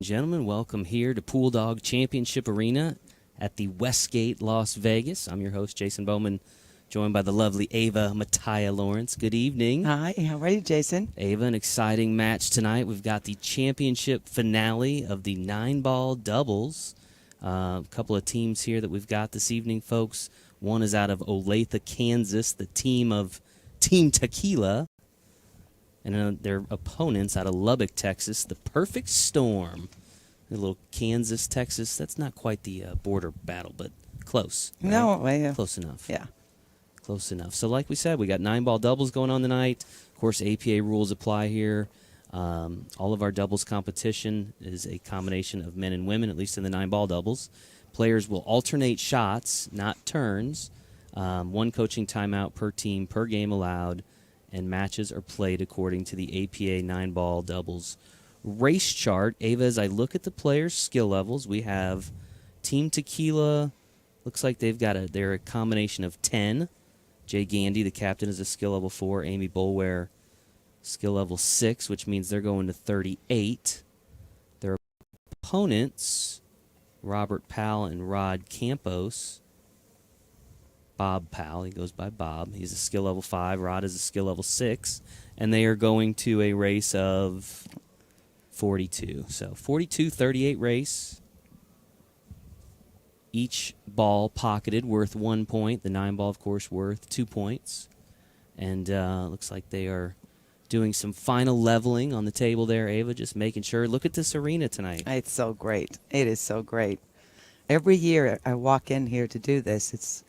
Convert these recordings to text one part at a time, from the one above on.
Gentlemen, welcome here to Pool Dog Championship Arena at the Westgate, Las Vegas. I'm your host, Jason Bowman, joined by the lovely Ava Mattia Lawrence. Good evening. Hi, how are you, Jason? Ava, an exciting match tonight. We've got the championship finale of the 9-ball doubles. A couple of teams here that we've got this evening, folks. One is out of Olathe, Kansas, the team of Team Tequila. And their opponents out of Lubbock, Texas, the Perfect Storm. A little Kansas, Texas. That's not quite the border battle, but close. Right? No, well, close enough. yeah. Close enough. So like we said, we got 9-ball doubles going on tonight. Of course, APA rules apply here. All of our doubles competition is a combination of men and women, at least in the 9-ball doubles. Players will alternate shots, not turns. One coaching timeout per team, per game allowed. And matches are played according to the APA 9-ball doubles race chart. Ava, as I look at the players' skill levels, we have Team Tequila. Looks like they're a combination of 10. Jay Gandy, the captain, is a skill level 4. Amy Bolware, skill level 6, which means they're going to 38. Their opponents, Robert Powell and Rod Campos. Bob Powell, he goes by Bob. He's a skill level 5. Rod is a skill level 6. And they are going to a race of 42. So 42-38 race. Each ball pocketed worth 1 point. The 9-ball, of course, worth 2 points. And looks like they are doing some final leveling on the table there, Ava, just making sure. Look at this arena tonight. It's so great. It is so great. Every year I walk in here to do this. It's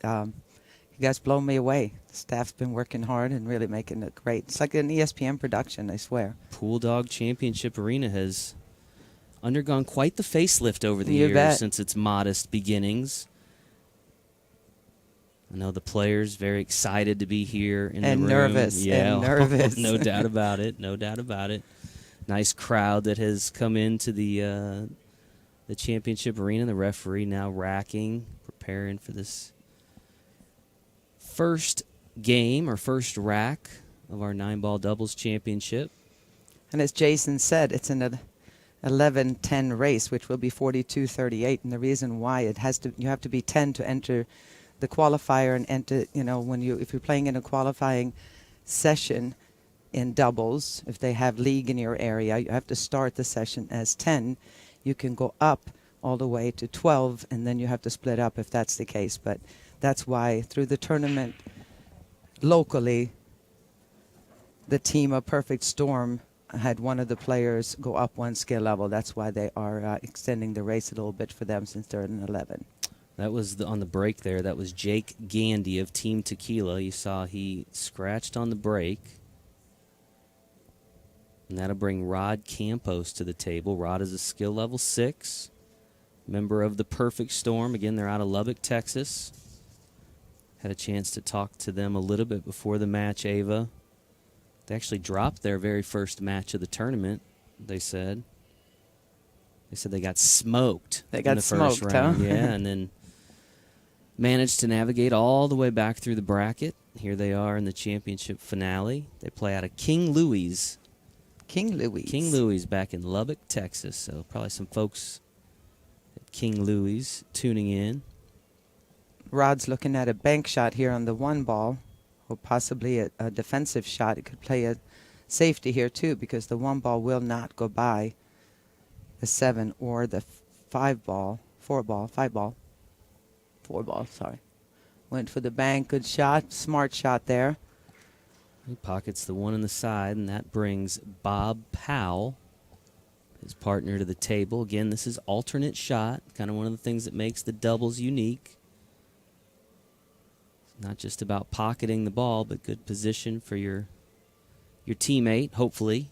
you guys blow me away. The staff's been working hard and really making it great. It's like an ESPN production, I swear. Pool Dog Championship Arena has undergone quite the facelift over the You years bet. since its modest beginnings. I know the players very excited to be here in And the room. nervous, Yeah, and nervous. no doubt about it. No doubt about it. Nice crowd that has come into the championship arena. The referee now racking, preparing for this first game or first rack of our 9-ball doubles championship. And as Jason said, it's an 11-10 race, which will be 42-38. And the reason why you have to be 10 to enter the qualifier and enter, if you're playing in a qualifying session in doubles, if they have league in your area, you have to start the session as 10. You can go up all the way to 12, and then you have to split up if that's the case. But that's why through the tournament locally, the team of Perfect Storm had one of the players go up one skill level. That's why they are extending the race a little bit for them since they're in 11. That was on the break there. That was Jake Gandy of Team Tequila. You saw he scratched on the break. And that'll bring Rod Campos to the table. Rod is a skill level 6. Member of the Perfect Storm. Again, they're out of Lubbock, Texas. Had a chance to talk to them a little bit before the match, Ava. They actually dropped their very first match of the tournament, they said. They said they got smoked They in got the first smoked, round. huh? Yeah, and then managed to navigate all the way back through the bracket. Here they are in the championship finale. They play out of King Louis. King Louis. King Louis back in Lubbock, Texas. So probably some folks at King Louis tuning in. Rod's looking at a bank shot here on the 1 ball, or possibly a defensive shot. It could play a safety here too, because the 1 ball will not go by the 7 or the 5 ball, 4 ball, 5 ball, 4 ball, sorry. Went for the bank, good shot, smart shot there. He pockets the 1 on the side, and that brings Bob Powell, his partner, to the table. Again, this is alternate shot, kind of one of the things that makes the doubles unique. It's not just about pocketing the ball, but good position for your teammate, hopefully.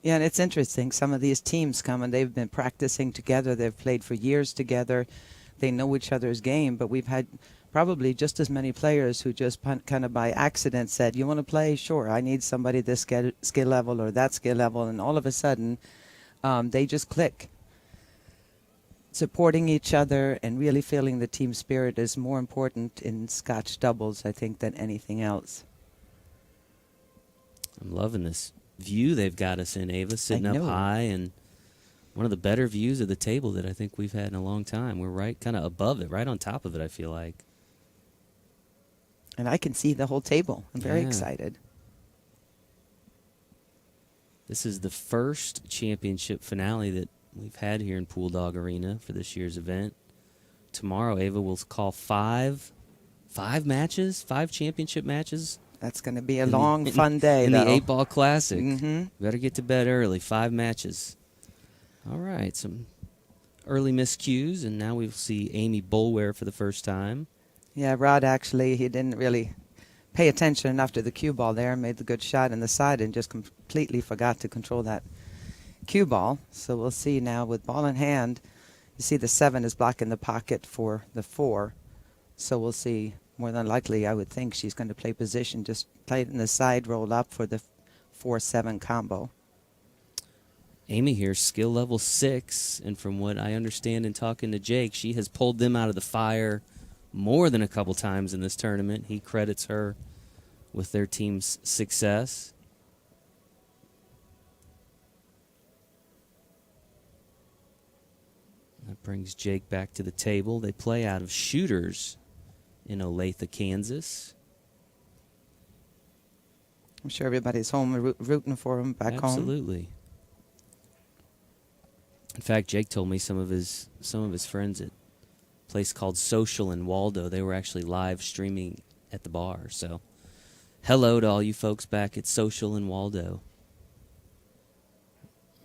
Yeah, and it's interesting. Some of these teams come and they've been practicing together. They've played for years together. They know each other's game, but we've had probably just as many players who just kind of by accident said, you want to play? Sure, I need somebody this skill level or that skill level, and all of a sudden they just click. Supporting each other and really feeling the team spirit is more important in Scotch doubles, I think, than anything else. I'm loving this view they've got us in, Ava, sitting up high and one of the better views of the table that I think we've had in a long time. We're right kind of above it, right on top of it, I feel like. And I can see the whole table. I'm very Yeah. excited. This is the first championship finale that we've had here in Pool Dog Arena for this year's event. Tomorrow, Ava will call five matches, 5 championship matches. That's going to be a long, fun day, in though. the 8-Ball Classic. Mm-hmm. Better get to bed early. 5 matches. All right, some early miscues, and now we'll see Amy Boulware for the first time. Yeah, Rod actually, he didn't really pay attention enough to the cue ball there, made the good shot in the side and just completely forgot to control that cue ball. So we'll see now with ball in hand. You see the 7 is blocking the pocket for the 4. So we'll see. More than likely, I would think she's going to play position, just play it in the side, roll up for the 4-7 combo. Amy here, skill level 6, and from what I understand in talking to Jake, she has pulled them out of the fire more than a couple times in this tournament. He credits her with their team's success. That brings Jake back to the table. They play out of Shooters in Olathe, Kansas. I'm sure everybody's home rooting for him back home. Absolutely. In fact, Jake told me some of his friends at a place called Social in Waldo, they were actually live streaming at the bar. So, hello to all you folks back at Social in Waldo.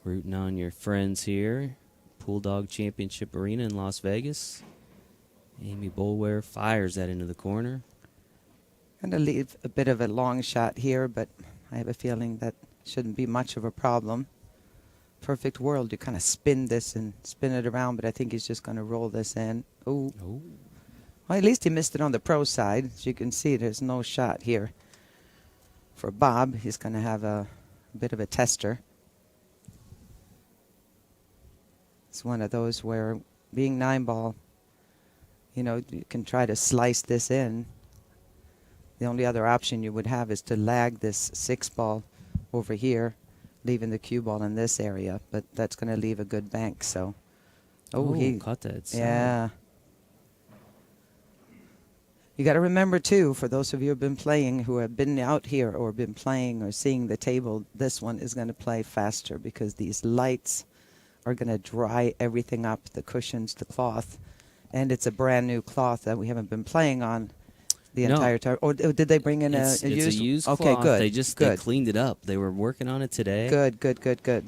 Rooting on your friends here. Pool Dog Championship Arena in Las Vegas. Amy Boulware fires that into the corner. Going to leave a bit of a long shot here, but I have a feeling that shouldn't be much of a problem. Perfect world, you kind of spin this and spin it around, but I think he's just going to roll this in. Ooh. Oh. Well, at least he missed it on the pro side. As you can see, there's no shot here. For Bob, he's going to have a bit of a tester. It's one of those where, being 9-ball, you know, you can try to slice this in. The only other option you would have is to lag this 6-ball over here, leaving the cue ball in this area, but that's going to leave a good bank. So, He caught that. Yeah. You got to remember too, for those of you who have been playing, who have been out here or been playing or seeing the table, this one is going to play faster because these lights are going to dry everything up, the cushions, the cloth, and it's a brand new cloth that we haven't been playing on the entire time. Or did they bring in It's a used cloth. Okay, good. They cleaned it up. They were working on it today. Good.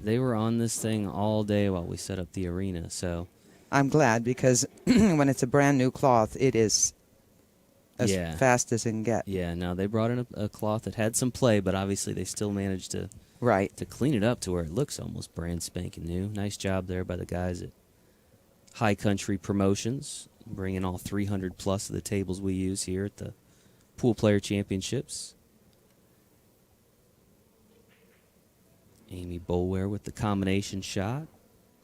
They were on this thing all day while we set up the arena. So I'm glad, because when it's a brand new cloth, it is as fast as it can get. yeah, no, they brought in a cloth that had some play, but obviously they still managed to clean it up to where it looks almost brand spanking new. Nice job there by the guys at High Country Promotions, bringing all 300 plus of the tables we use here at the Pool Player Championships. Amy Boulware with the combination shot.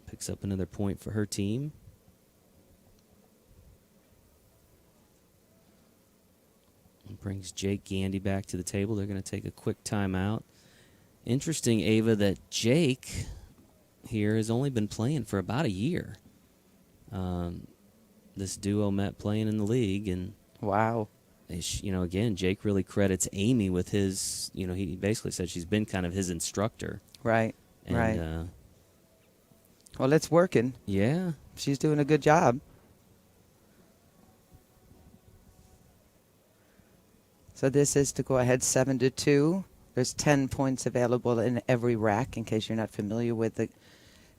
Picks up another point for her team. And brings Jake Gandy back to the table. They're going to take a quick timeout. Interesting, Ava, that Jake here has only been playing for about a year. This duo met playing in the league, and wow. Again, Jake really credits Amy with his, he basically said she's been kind of his instructor. Right, and, right. Well, it's working. Yeah. She's doing a good job. So this is to go ahead 7-2. There's 10 points available in every rack, in case you're not familiar with the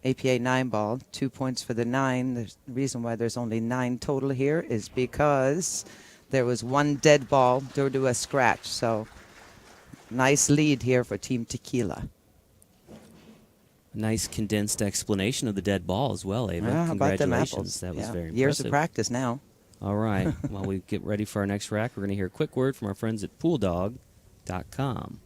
APA 9-ball. 2 points for the 9. The reason why there's only 9 total here is because there was 1 dead ball due to a scratch. So nice lead here for Team Tequila. Nice condensed explanation of the dead ball as well, Ava. How about them Congratulations. apples? That was very impressive. Years of practice now. All right. While we get ready for our next rack, we're going to hear a quick word from our friends at PoolDog.com.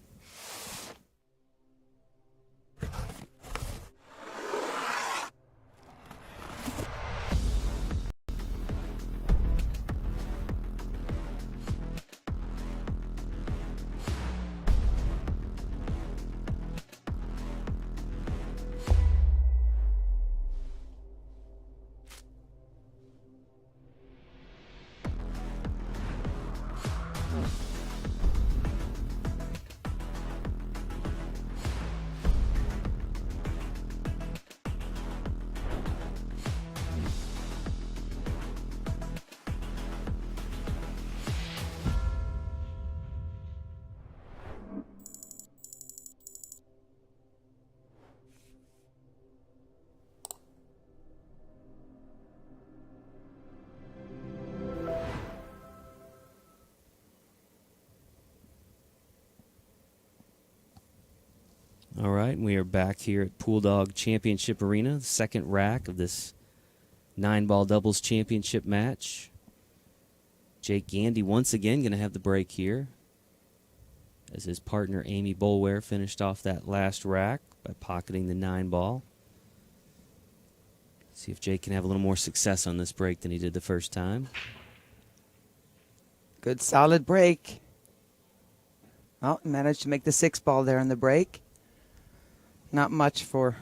we are back here at Pool Dog Championship Arena, the second rack of this 9-ball doubles championship match. Jake Gandy once again going to have the break here, as his partner Amy Bolware finished off that last rack by pocketing the 9-ball. See if Jake can have a little more success on this break than he did the first time. Good solid break. Oh, managed to make the 6-ball there in the break. Not much for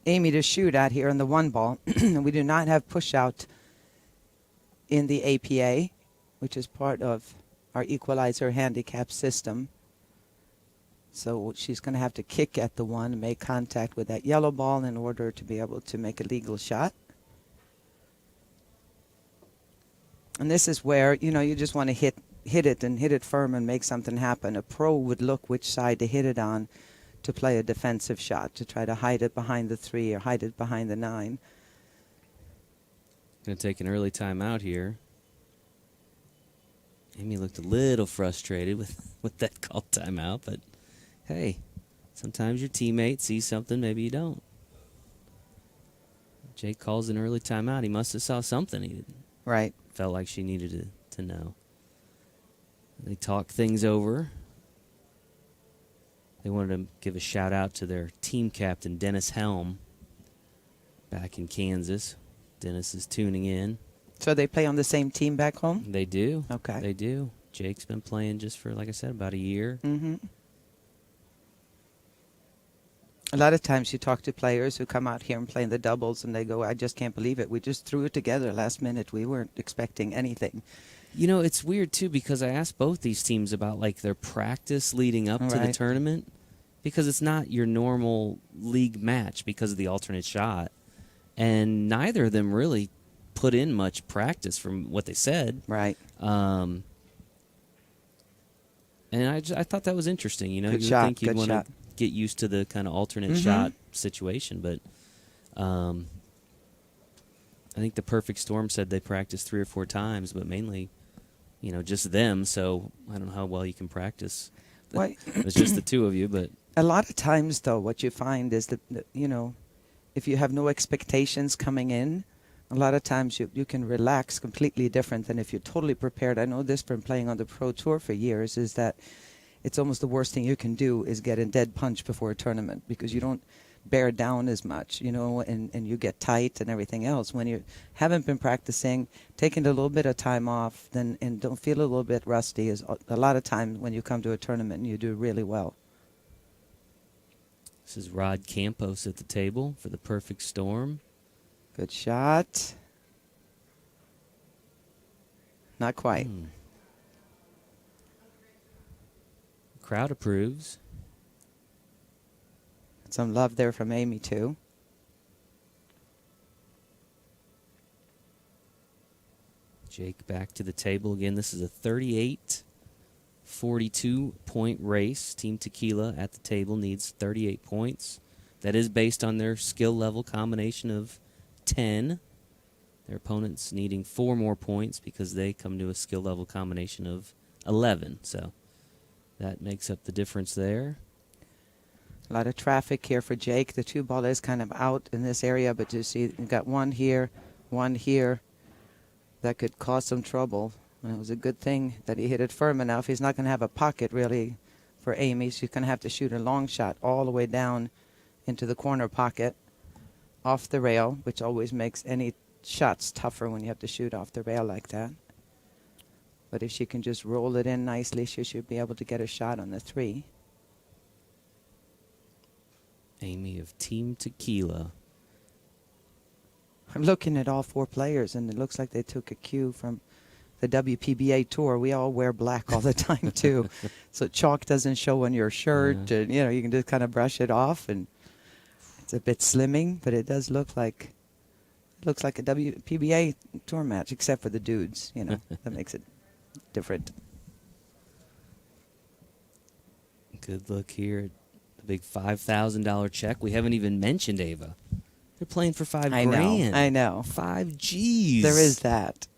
Amy to shoot at here in the 1-ball. We do not have push out in the APA, which is part of our equalizer handicap system. So she's going to have to kick at the 1 and make contact with that yellow ball in order to be able to make a legal shot. And this is where, you know, you just want to hit it and hit it firm and make something happen. A pro would look which side to hit it on to play a defensive shot, to try to hide it behind the 3 or hide it behind the 9. Going to take an early timeout here. Amy looked a little frustrated with that called timeout, but hey, sometimes your teammate sees something maybe you don't. Jake calls an early timeout. He must have saw something he Right. felt like she needed to know. They talk things over. They wanted to give a shout out to their team captain, Dennis Helm, back in Kansas. Dennis is tuning in. So they play on the same team back home? They do. Okay. They do. Jake's been playing just for, like I said, about a year. Mm-hmm. A lot of times you talk to players who come out here and play in the doubles and they go, I just can't believe it. We just threw it together last minute. We weren't expecting anything. You know, it's weird, too, because I asked both these teams about, like, their practice leading up to the tournament, because it's not your normal league match because of the alternate shot. And neither of them really put in much practice from what they said. Right. And I thought that was interesting. You know, Good you shot, would think you'd good want to shot. get used to the kind of alternate shot situation, but I think the Perfect Storm said they practiced 3 or 4 times, but mainly, you know, just them. So I don't know how well you can practice. Well, It's just the 2 of you, but a lot of times, though, what you find is that, you know, if you have no expectations coming in, a lot of times you can relax completely different than if you're totally prepared. I know this from playing on the Pro Tour for years, is that it's almost the worst thing you can do is get a dead punch before a tournament, because you don't bear down as much, you know, and you get tight and everything else. When you haven't been practicing, taking a little bit of time off, then and don't feel a little bit rusty, is a lot of times when you come to a tournament and you do really well. this is Rod Campos at the table for the Perfect Storm. Good shot. Not quite. Crowd approves. Some love there from Amy, too. Jake back to the table again. This is a 38-42 point race. Team Tequila at the table needs 38 points. That is based on their skill level combination of 10. Their opponents needing 4 more points because they come to a skill level combination of 11. So that makes up the difference there. A lot of traffic here for Jake. The 2-ball is kind of out in this area, but you see you got one here. That could cause some trouble. And it was a good thing that he hit it firm enough. He's not going to have a pocket, really, for Amy. She's going to have to shoot a long shot all the way down into the corner pocket, off the rail, which always makes any shots tougher when you have to shoot off the rail like that. But if she can just roll it in nicely, she should be able to get a shot on the 3. Amy of Team Tequila. I'm looking at all 4 players, and it looks like they took a cue from the WPBA tour. We all wear black all the time, too. So chalk doesn't show on your shirt. And, you know, you can just kind of brush it off. And it's a bit slimming, but it does look like a WPBA tour match, except for the dudes. You know, that makes it different. Good look here. The big $5,000 check. We haven't even mentioned Ava. They're playing for $5 grand. I know. 5 G's. There is that.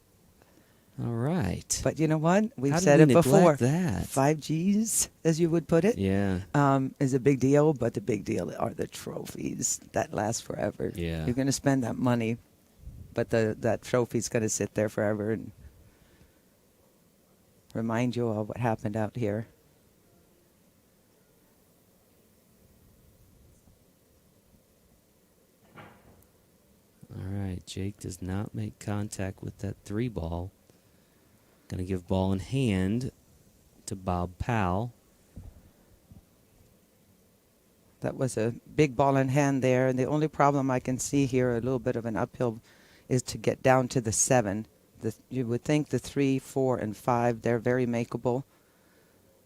All right. But you know what? We've How did said we it before. neglect that? 5Gs, as you would put it, Yeah. is a big deal. But the big deal are the trophies that last forever. Yeah. You're going to spend that money, but that trophy's going to sit there forever and remind you of what happened out here. All right. Jake does not make contact with that 3 ball. Going to give ball in hand to Bob Powell. That was a big ball in hand there. And the only problem I can see here, a little bit of an uphill, is to get down to the 7. You would think the 3, 4, and 5, they're very makeable.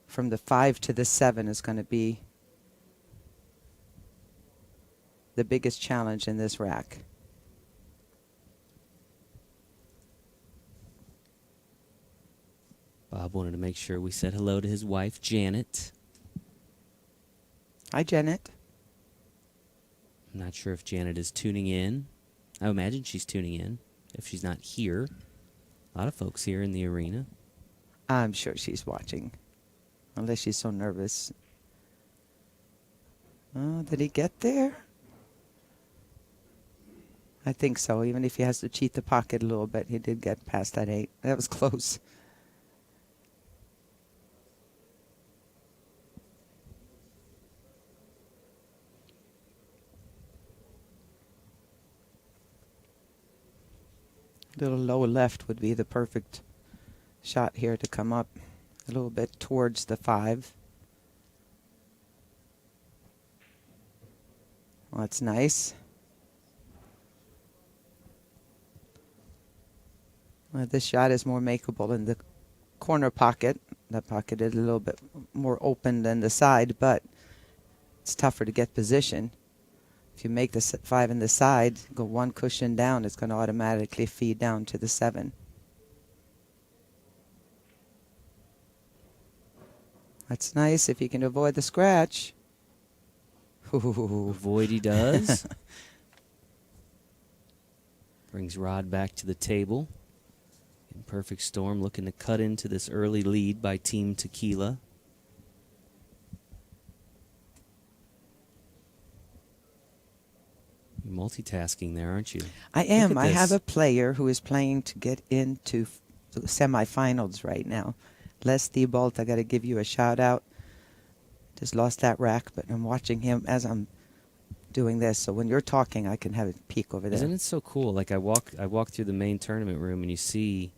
From the 5 to the 7 is going to be the biggest challenge in this rack. Bob wanted to make sure we said hello to his wife, Janet. Hi, Janet. I'm not sure if Janet is tuning in. I imagine she's tuning in if she's not here. A lot of folks here in the arena. I'm sure she's watching, unless she's so nervous. Oh, did he get there? I think so. Even if he has to cheat the pocket a little bit, he did get past that 8. That was close. Little low left would be the perfect shot here to come up a little bit towards the 5. Well, that's nice. Well, this shot is more makeable in the corner pocket. That pocket is a little bit more open than the side, but it's tougher to get position. If you make the 5 in the side, go 1 cushion down, it's going to automatically feed down to the 7. That's nice if you can avoid the scratch. Ooh. Avoid he does. Brings Rod back to the table. In perfect storm, looking to cut into this early lead by Team Tequila. You're multitasking there, aren't you? I am. Look at I have this. a player who is playing to get into the semifinals right now. Les Thibault, I got to give you a shout out. Just lost that rack, but I'm watching him as I'm doing this. So when you're talking, I can have a peek over there. Isn't it so cool? Like I walk through the main tournament room and you see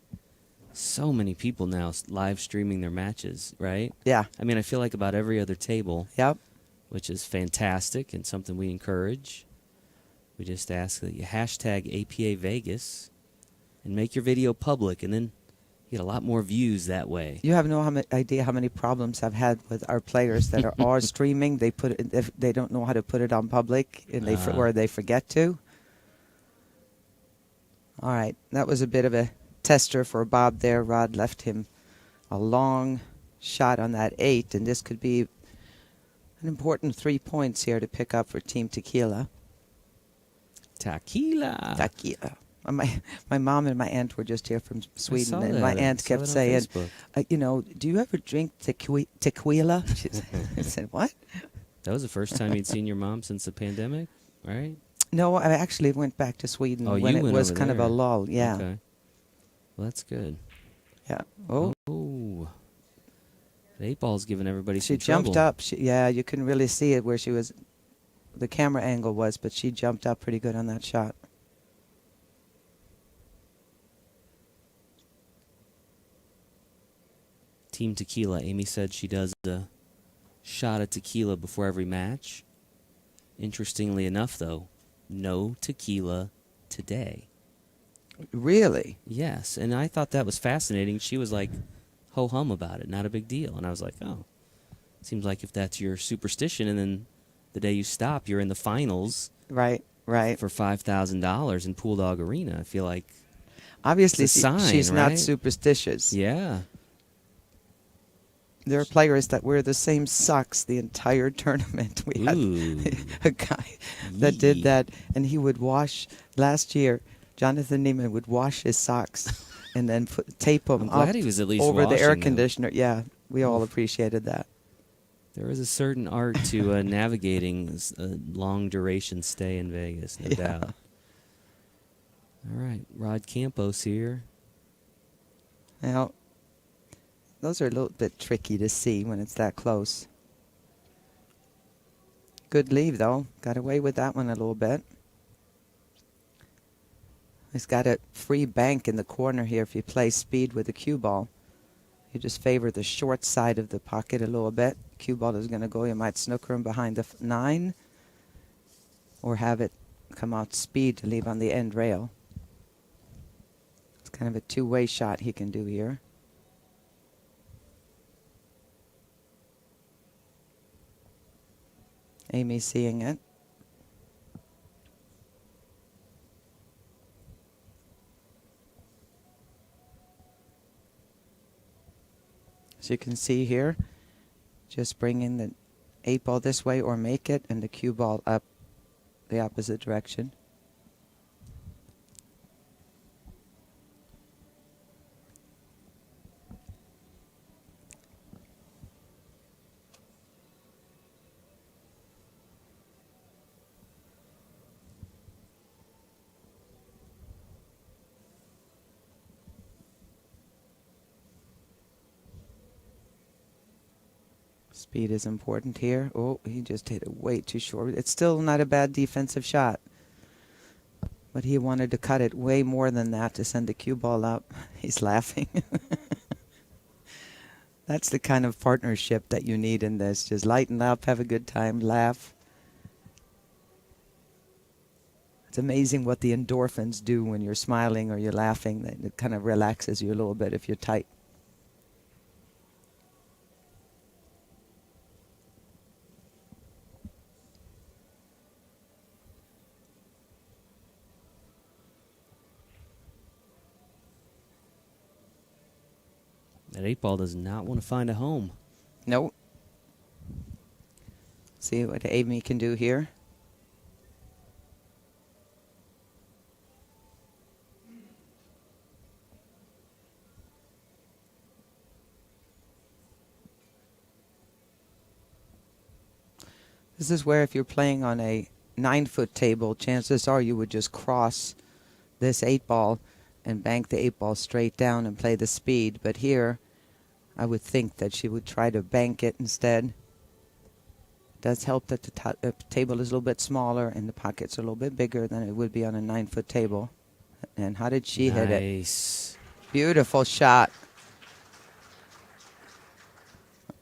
so many people now live streaming their matches, right? Yeah. I mean, I feel like about every other table, Yep. which is fantastic and something we encourage. We just ask that you hashtag APA Vegas and make your video public, and then you get a lot more views that way. You have no idea how many problems I've had with our players that are streaming. They put it, if they don't know how to put it on public, and or they forget to. All right, that was a bit of a tester for Bob there. Rod left him a long shot on that 8, and this could be an important 3 points here to pick up for Team Tequila. Tequila. Tequila. My mom and my aunt were just here from Sweden, saw and that. my I aunt saw kept that on saying, Facebook. you know, do you ever drink tequila? I said, what? That was the first time you'd seen your mom since the pandemic, right? No, I actually went back to Sweden when you it went was over kind of a there. lull. Yeah. Okay. Well, that's good. Yeah. Oh, Oh. The 8 ball's giving everybody she some jumped trouble. up. Yeah, you couldn't really see it where she was, the camera angle was, but she jumped up pretty good on that shot. Team Tequila, Amy said she does a shot of tequila before every match. Interestingly enough, though, no tequila today. Really? Yes, and I thought that was fascinating. She was like, ho-hum about it, not a big deal. And I was like, oh, seems like if that's your superstition, and then the day you stop, you're in the finals Right, right. for $5,000 in Pool Dog Arena. I feel like, Obviously, it's a sign, she's not right? superstitious. yeah. There are players that wear the same socks the entire tournament. We had Ooh. a guy that did Yee. that, and he would wash. Last year, Jonathan Neiman would wash his socks and then tape them I'm up glad he was at least over the air washing them. conditioner. Yeah, we all appreciated that. There is a certain art to navigating a long duration stay in Vegas, no Yeah. doubt. All right, Rod Campos here. Now, those are a little bit tricky to see when it's that close. Good leave, though. Got away with that one a little bit. He's got a free bank in the corner here if you play speed with the cue ball. You just favor the short side of the pocket a little bit. Cue ball is going to go. You might snooker him behind the 9 or have it come out speed to leave on the end rail. It's kind of a two-way shot he can do here. Amy seeing it. As you can see here, just bring in the 8 ball this way or make it, and the cue ball up the opposite direction. Speed is important here. Oh, he just hit it way too short. It's still not a bad defensive shot, but he wanted to cut it way more than that to send the cue ball up. He's laughing. That's the kind of partnership that you need in this. Just lighten up, have a good time, laugh. It's amazing what the endorphins do when you're smiling or you're laughing. It kind of relaxes you a little bit if you're tight. That 8 ball does not want to find a home. Nope. See what Amy can do here. This is where if you're playing on a 9-foot table, chances are you would just cross this 8 ball and bank the 8 ball straight down and play the speed. But here, I would think that she would try to bank it instead. It does help that the table is a little bit smaller and the pockets are a little bit bigger than it would be on a 9-foot table. And how did she hit it? Nice. Beautiful shot.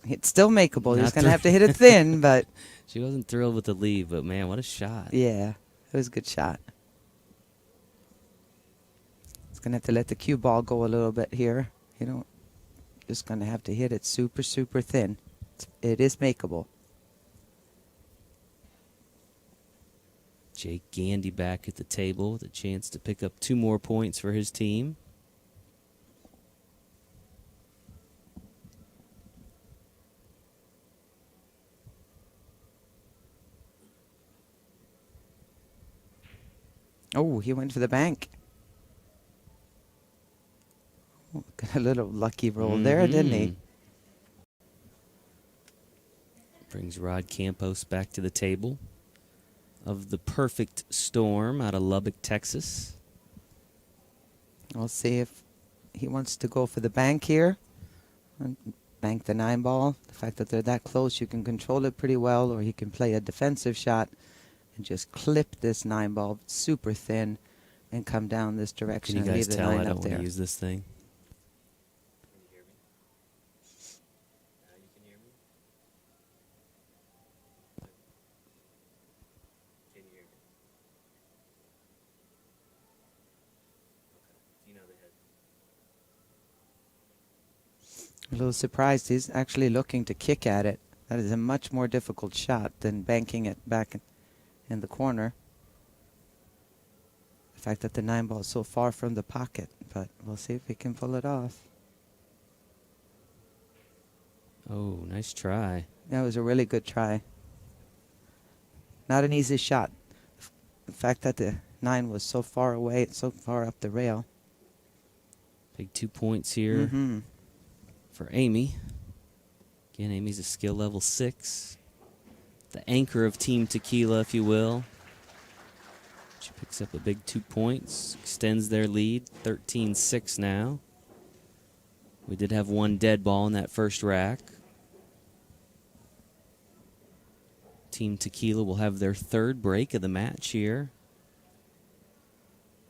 It's still makeable. He's Not going to have to hit it thin, but She wasn't thrilled with the leave, but man, what a shot. yeah, it was a good shot. It's going to have to let the cue ball go a little bit here. You know, just going to have to hit it super, super thin. It is makeable. Jake Gandy back at the table with a chance to pick up 2 more points for his team. Oh, he went for the bank. Oh, got a little lucky roll there, didn't he? Brings Rod Campos back to the table of the perfect storm out of Lubbock, Texas. We'll see if he wants to go for the bank here. And bank the 9 ball. The fact that they're that close, you can control it pretty well, or he can play a defensive shot and just clip this 9 ball super thin and come down this direction Can you and guys leave the tell 9 I up don't want there. to use this thing? A little surprised he's actually looking to kick at it. That is a much more difficult shot than banking it back in the corner. The fact that the 9 ball is so far from the pocket, but we'll see if he can pull it off. Oh, nice try. That was a really good try. Not an easy shot. The fact that the 9 was so far away, so far up the rail. Big 2 points here for Amy. Again, Amy's a skill level 6. The anchor of Team Tequila, if you will. She picks up a big 2 points, extends their lead, 13-6 now. We did have one dead ball in that first rack. Team Tequila will have their third break of the match here.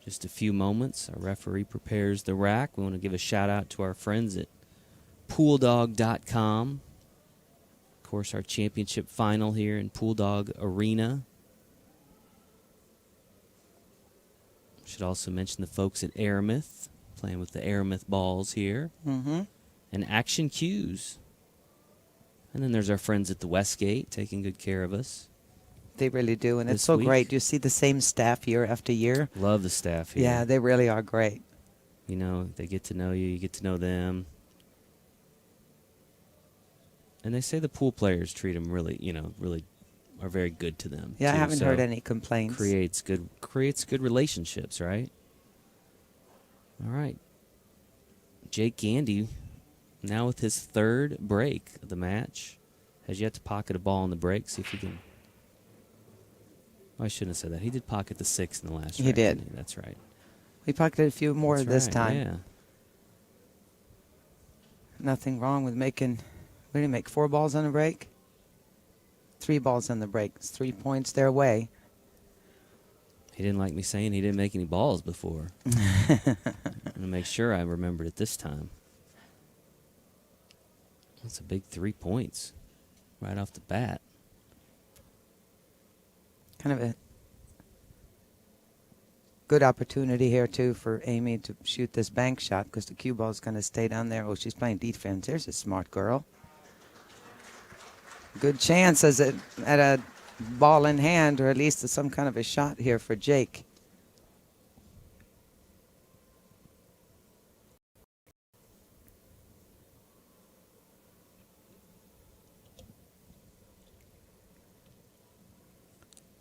Just a few moments. Our referee prepares the rack. We want to give a shout out to our friends at pooldog.com. Of course, our championship final here in Pooldog Arena. Should also mention the folks at Aramith, playing with the Aramith balls here. And Action Cues. And then there's our friends at the Westgate, taking good care of us. They really do, and This it's so week. great. You see the same staff year after year. Love the staff here. Yeah, they really are great. You know, they get to know you, you get to know them. And they say the pool players treat them really, you know, really are very good to them. Yeah, too. I haven't So heard any complaints. creates good relationships, right? All right. Jake Gandy, now with his third break of the match, has yet to pocket a ball in the break. See if he can. Oh, I shouldn't have said that. He did pocket the 6 in the last He rack, did. didn't he? That's right. We pocketed a few more That's this right, time. Yeah. Nothing wrong with making. We didn't make 4 balls on the break. 3 balls on the break. It's 3 points their way. He didn't like me saying he didn't make any balls before. I'm going to make sure I remembered it this time. That's a big 3 points right off the bat. Kind of a good opportunity here, too, for Amy to shoot this bank shot because the cue ball is going to stay down there. Oh, she's playing defense. There's a smart girl. Good chance at a ball in hand, or at least some kind of a shot here for Jake.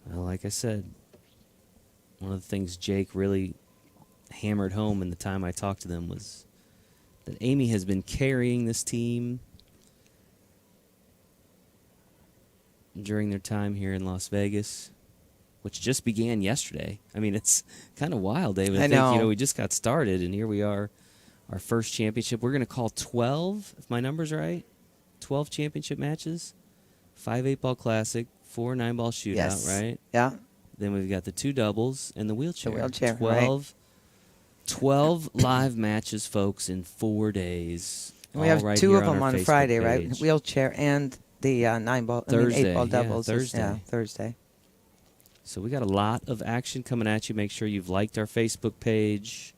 Well, like I said, one of the things Jake really hammered home in the time I talked to them was that Amy has been carrying this team during their time here in Las Vegas, which just began yesterday. I mean, it's kind of wild, David. I know. You know, we just got started, and here we are, our first championship. We're going to call 12, if my number's right, 12 championship matches, 5 8-ball classic, 4 9-ball shootout, Yes. right? Yeah. Then we've got the 2 doubles and the wheelchair. The wheelchair, 12 live matches, folks, in 4 days. And we have all right 2 here of them our on Facebook Friday, right? page. Wheelchair and the 8-ball Thursday, yeah, doubles. Thursday. Yeah, Thursday. So we got a lot of action coming at you. Make sure you've liked our Facebook page.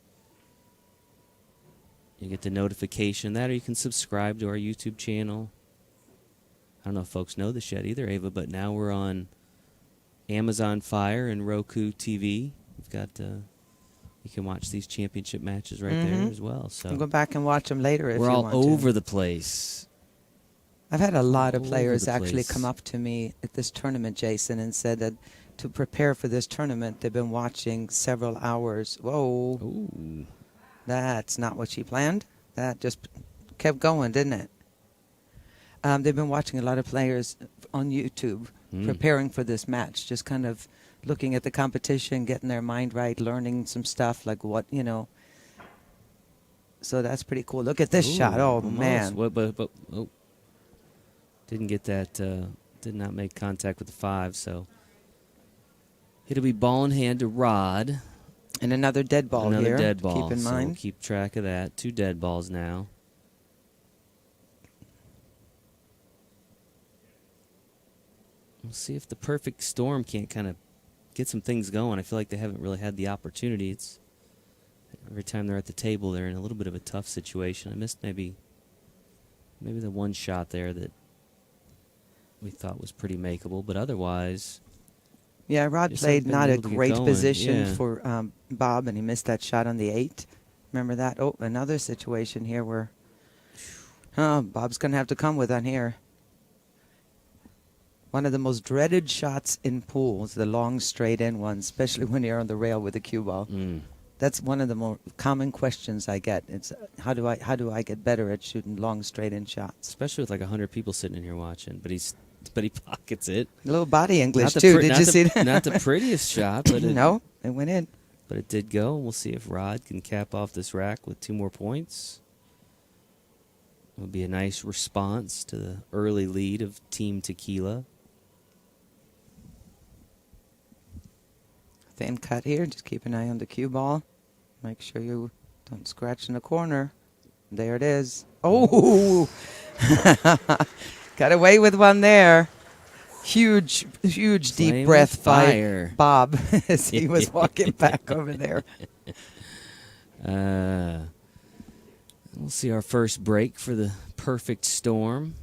You get the notification that, or you can subscribe to our YouTube channel. I don't know if folks know this yet either, Ava, but now we're on Amazon Fire and Roku TV. We've got you can watch these championship matches right there as well. So I'll go back and watch them later if we're you all want over to. the place. I've had a lot of all over players the actually place. come up to me at this tournament, Jason, and said that to prepare for this tournament, they've been watching several hours. Whoa, Ooh. that's not what she planned. That just kept going, didn't it? They've been watching a lot of players on YouTube preparing for this match, just kind of looking at the competition, getting their mind right, learning some stuff like what, you know. So that's pretty cool. Look at this shot. Oh, almost. man. But didn't get that, did not make contact with the 5, so it'll be ball in hand to Rod. And another dead ball Another here. dead ball. Keep in so mind. we'll keep track of that. 2 dead balls now. We'll see if the perfect storm can't kind of get some things going. I feel like they haven't really had the opportunity. It's every time they're at the table, they're in a little bit of a tough situation. I missed maybe the one shot there that we thought was pretty makeable, but otherwise, Yeah, Rod just played haven't been not a able to get great going. position Yeah. for Bob, and he missed that shot on the 8. Remember that? Oh, another situation here where Bob's going to have to come with on here. One of the most dreaded shots in pools, the long straight in one, especially when you're on the rail with the cue ball. That's one of the more common questions I get. It's how do I get better at shooting long straight-in shots? Especially with like 100 people sitting in here watching, but he pockets it. A little body English Not the too. pre- Did not you the- see that? Not the prettiest shot, but No, it went in. but it did go. We'll see if Rod can cap off this rack with 2 more points. It would be a nice response to the early lead of Team Tequila. Thin cut here. Just keep an eye on the cue ball. Make sure you don't scratch in the corner. There it is. Oh! Got away with one there. Huge deep Flame breath with by fire. Bob as he was walking back over there. We'll see our first break for the Perfect Storm.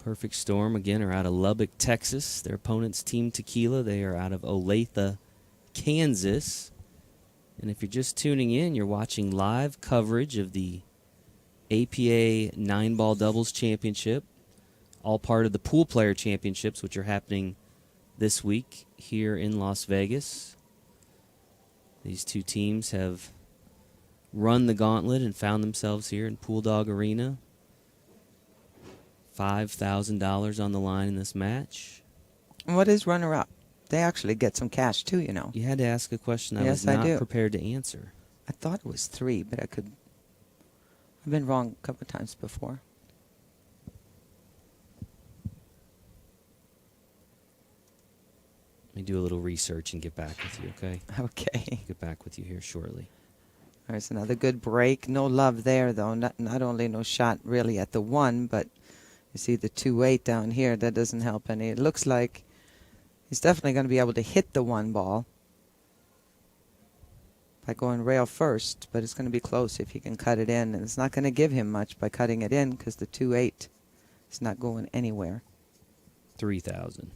Perfect Storm, again, are out of Lubbock, Texas. Their opponent's Team Tequila. They are out of Olathe, Kansas. And if you're just tuning in, you're watching live coverage of the APA 9-ball doubles championship, all part of the Pool Player Championships, which are happening this week here in Las Vegas. These two teams have run the gauntlet and found themselves here in Pool Dog Arena. $5,000 on the line in this match. What is runner-up? They actually get some cash too, you know. You had to ask a question I Yes, was I not do. prepared to answer. I thought it was 3, but I've been wrong a couple of times before. Let me do a little research and get back with you, okay? Okay. Get back with you here shortly. There's another good break. No love there, though. Not only no shot really at the 1, but you see the 2-8 down here. That doesn't help any. It looks like he's definitely going to be able to hit the 1 ball by going rail first, but it's going to be close if he can cut it in. And it's not going to give him much by cutting it in because the 2-8 is not going anywhere. 3,000.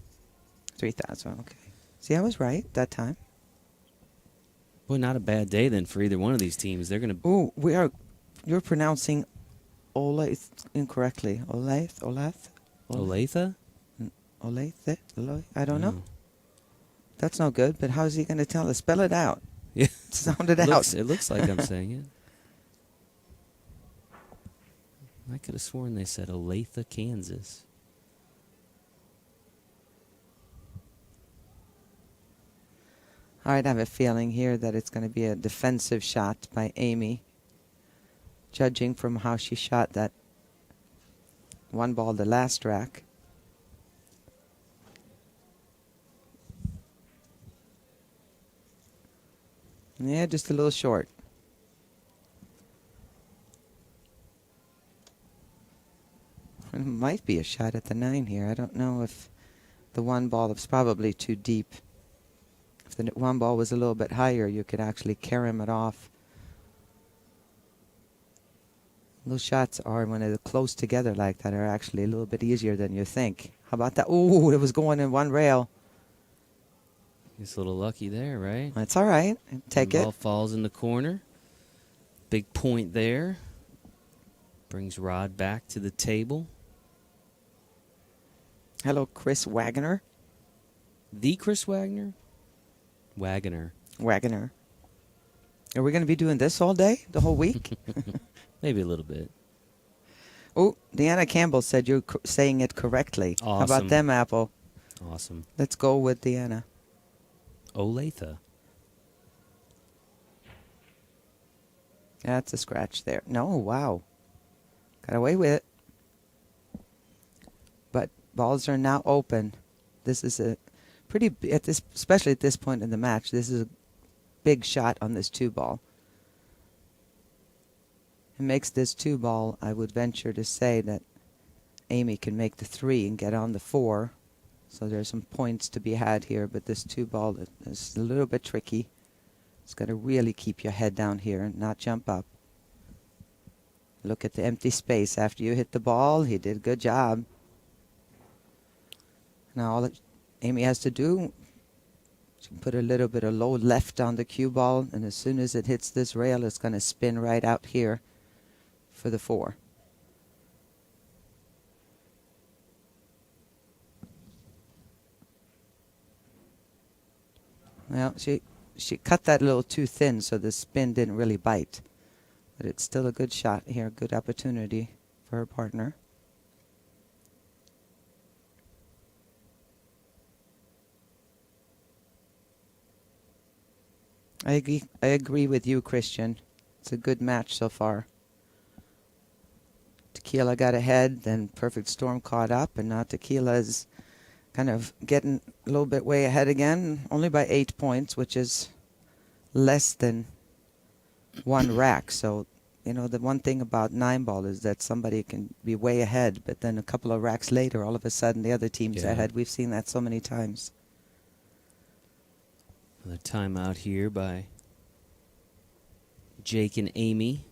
3,000, okay. See, I was right that time. Boy, not a bad day then for either one of these teams. They're going to... Ooh, you're pronouncing Olathe incorrectly. Olathe? Olathe? Olathe? I don't know. That's no good, but how's he going to tell us? Spell it out. Yeah. Sound it out. It looks like I'm saying it. I could have sworn they said Olathe, Kansas. All right, I have a feeling here that it's going to be a defensive shot by Amy, judging from how she shot that 1 ball the last rack. Yeah, just a little short. It might be a shot at the 9 here. I don't know if the 1 ball is probably too deep. If the 1 ball was a little bit higher, you could actually carom it off. Those shots are, when they're close together like that, are actually a little bit easier than you think. How about that? Ooh, it was going in 1 rail. He's a little lucky there, right? That's all right. Take The it. ball falls in the corner. Big point there. Brings Rod back to the table. Hello, Chris Wagner. The Chris Wagner? Wagner. Wagner. Are we going to be doing this all day, the whole week? Maybe a little bit. Oh, Deanna Campbell said you're saying it correctly. How Awesome. about them, Apple? Awesome. Let's go with Deanna. Olathe. That's a scratch there. No, wow. Got away with it. But balls are now open. This is a pretty, especially at this point in the match, this is a big shot on this 2 ball. It makes this 2 ball, I would venture to say that Amy can make the 3 and get on the 4. So there's some points to be had here, but this 2 ball is a little bit tricky. It's got to really keep your head down here and not jump up. Look at the empty space after you hit the ball. He did a good job. Now all that Amy has to do, she can put a little bit of low left on the cue ball, and as soon as it hits this rail, it's going to spin right out here for the 4. Well, she cut that a little too thin, so the spin didn't really bite. But it's still a good shot here, good opportunity for her partner. I agree with you, Christian. It's a good match so far. Tequila got ahead, then Perfect Storm caught up, and now Tequila is kind of getting a little bit way ahead again, only by 8 points, which is less than one rack. So, you know, the one thing about 9-ball is that somebody can be way ahead, but then a couple of racks later, all of a sudden, the other team's ahead. We've seen that so many times. Another timeout here by Jake and Amy.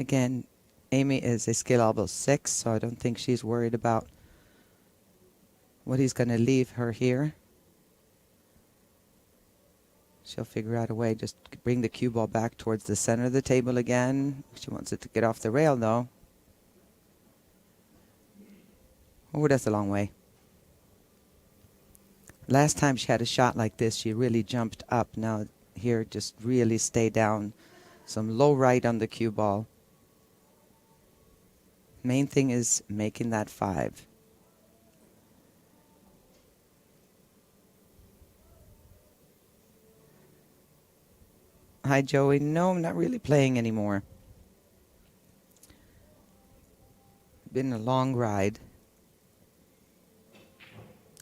Again, Amy is a skill level 6, so I don't think she's worried about what he's going to leave her here. She'll figure out a way, just bring the cue ball back towards the center of the table again. She wants it to get off the rail, though. Oh, that's a long way. Last time she had a shot like this, she really jumped up. Now here, just really stay down. Some low right on the cue ball. Main thing is making that 5. Hi, Joey. No, I'm not really playing anymore. Been a long ride.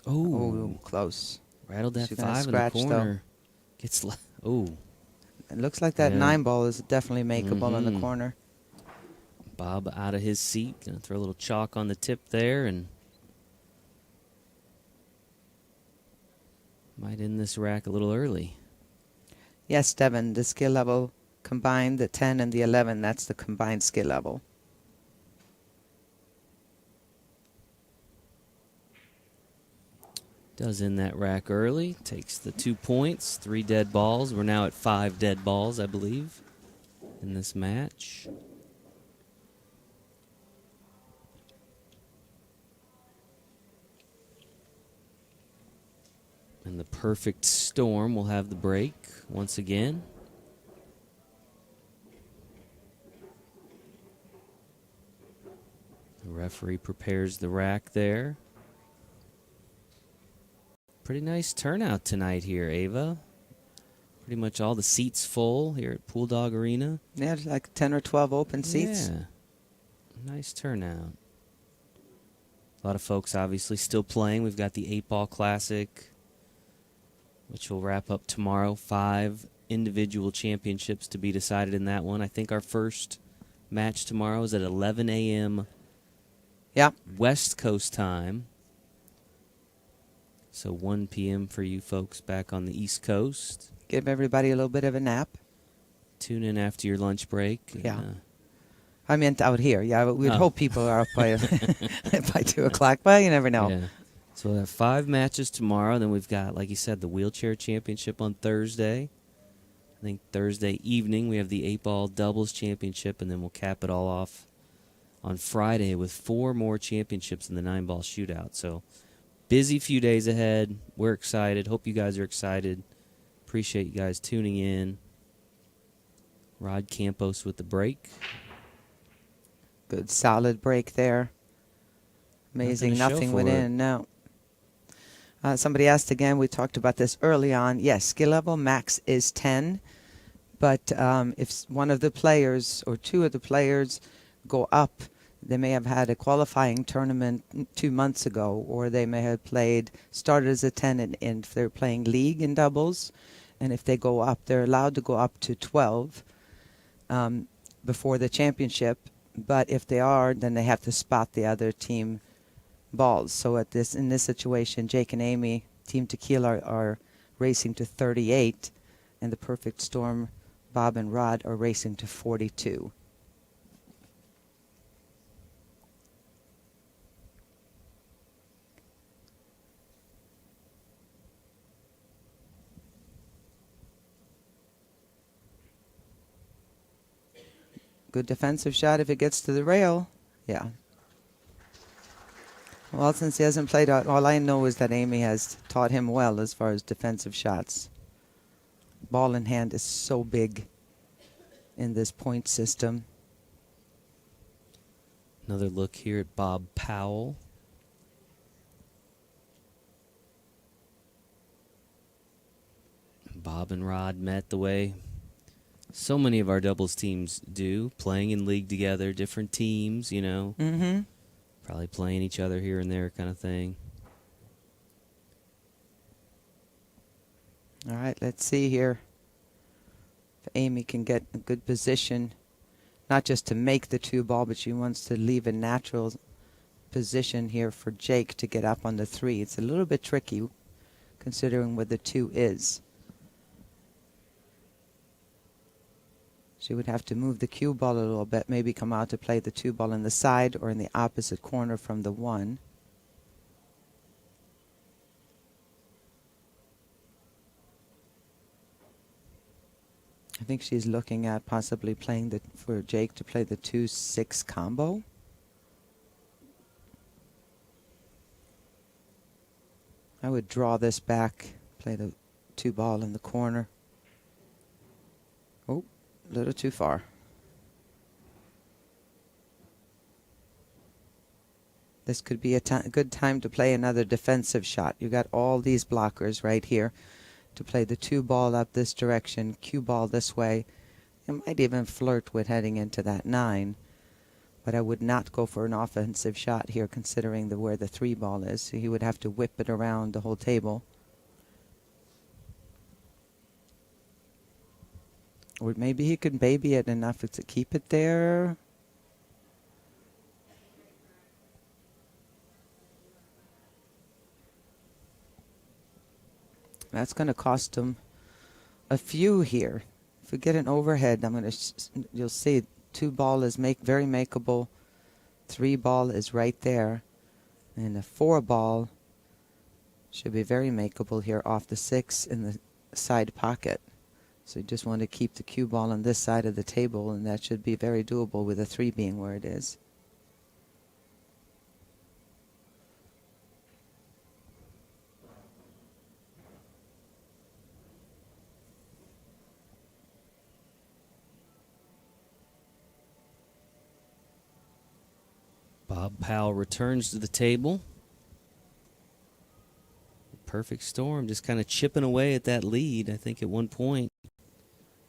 Oh, close. Rattled that She's gonna 5 in the scratch, corner. Gets oh. It looks like that 9-ball is definitely makeable in the corner. Bob out of his seat. Gonna throw a little chalk on the tip there and might end this rack a little early. Yes, Devin, the skill level combined, the 10 and the 11, that's the combined skill level. Does end that rack early. Takes the 2 points, 3 dead balls. We're now at 5 dead balls, I believe, in this match. And the Perfect Storm will have the break once again. The referee prepares the rack there. Pretty nice turnout tonight here, Ava. Pretty much all the seats full here at Pool Dog Arena. Yeah, there's like 10 or 12 open seats. Yeah, nice turnout. A lot of folks obviously still playing. We've got the 8-Ball Classic, which will wrap up tomorrow. 5 individual championships to be decided in that one. I think our first match tomorrow is at 11 a.m. West Coast time. So 1 p.m. for you folks back on the East Coast. Give everybody a little bit of a nap. Tune in after your lunch break. Yeah. I meant out here. Yeah, we'd hope people are up by, by 2 o'clock, but you never know. Yeah. So we'll have 5 matches tomorrow. Then we've got, like you said, the Wheelchair Championship on Thursday. I think Thursday evening we have the 8-Ball Doubles Championship, and then we'll cap it all off on Friday with 4 more championships in the 9-Ball Shootout. So busy few days ahead. We're excited. Hope you guys are excited. Appreciate you guys tuning in. Rod Campos with the break. Good solid break there. Amazing. Nothing went in. No. Somebody asked again, we talked about this early on. Yes, skill level max is 10. But if one of the players or 2 of the players go up, they may have had a qualifying tournament 2 months ago, or they may have started as a 10 and if they're playing league in doubles. And if they go up, they're allowed to go up to 12 before the championship. But if they are, then they have to spot the other team balls. So in this situation, Jake and Amy, Team Tequila, are racing to 38, and the Perfect Storm, Bob and Rod, are racing to 42. good defensive shot if it gets to the rail. Yeah. Well, since he hasn't played out, all I know is that Amy has taught him well as far as defensive shots. Ball in hand is so big in this point system. Another look here at Bob Powell. Bob and Rod met the way so many of our doubles teams do, playing in league together, different teams, you know. Mm-hmm. Probably playing each other here and there kind of thing. All right, let's see here if Amy can get a good position, not just to make the 2 ball, but she wants to leave a natural position here for Jake to get up on the 3. It's a little bit tricky considering where the 2 is. She would have to move the cue ball a little bit, maybe come out to play the 2 ball in the side or in the opposite corner from the 1. I think she's looking at possibly playing for Jake to play the 2-6 combo. I would draw this back, play the 2-ball in the corner. Oh, a little too far. This could be a good time to play another defensive shot. You got all these blockers right here to play the 2-ball up this direction, cue ball this way. You might even flirt with heading into that 9. But I would not go for an offensive shot here considering where the 3-ball is. So he would have to whip it around the whole table. Or maybe he could baby it enough to keep it there. That's going to cost him a few here. If we get an overhead, you'll see 2-ball is very makeable. 3-ball is right there. And a 4-ball should be very makeable here off the 6 in the side pocket. So you just want to keep the cue ball on this side of the table, and that should be very doable with a 3 being where it is. Bob Powell returns to the table. Perfect storm, just kind of chipping away at that lead. I think at one point,